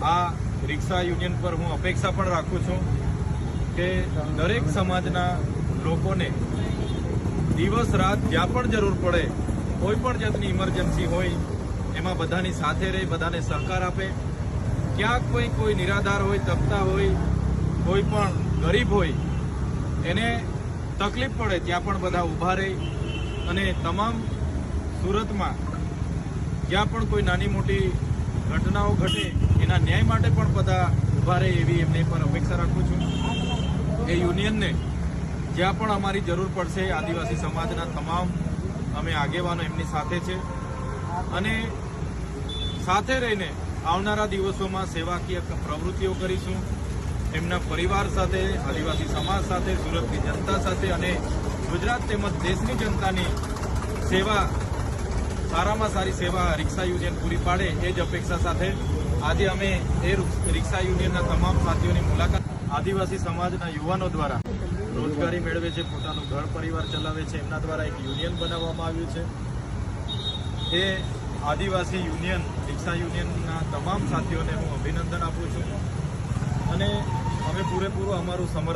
આ રિક્ષા યુનિયન પર હું અપેક્ષા પણ રાખું છું કે દરેક સમાજના લોકોને દિવસ રાત જ્યાં પણ જરૂર પડે, કોઈ પણ જાતની ઇમરજન્સી હોય એમાં બધાની સાથે રહી, બધાને સહકાર આપે. ક્યાંક કોઈ નિરાધાર હોય, તપતા હોય, કોઈ પણ ગરીબ હોય, એને તકલીફ પડે ત્યાં પણ બધા ઊભા રહે અને તમામ સુરતમાં જ્યાં પણ કોઈ નાની મોટી ઘટનાઓ ઘટે એના ન્યાય માટે પણ બધા ઊભા રહે એવી એમની પર અપેક્ષા રાખું છું. એ યુનિયનને જ્યાં પણ અમારી જરૂર પડશે, આદિવાસી સમાજના તમામ અમે આગેવાનો એમની સાથે છે અને સાથે રહીને આવનારા દિવસોમાં સેવાકીય પ્રવૃત્તિઓ કરીશું. એમના પરિવાર સાથે, આદિવાસી સમાજ સાથે, સુરતની જનતા સાથે અને ગુજરાત તેમજ દેશની જનતાની સેવા, સારામાં સારી સેવા રિક્ષા યુનિયન પૂરી પાડે એ જ અપેક્ષા સાથે આજે અમે એ રિક્ષા યુનિયનના તમામ સાથીઓની મુલાકાત. આદિવાસી સમાજના યુવાનો દ્વારા રોજગારી મેળવે છે, પોતાનું ઘર પરિવાર ચલાવે છે, એમના દ્વારા એક યુનિયન બનાવવામાં આવ્યું છે. એ આદિવાસી યુનિયન, રિક્ષા યુનિયનના તમામ સાથીઓને હું અભિનંદન આપું છું અને અમે પૂરેપૂરું અમારું સમર્થન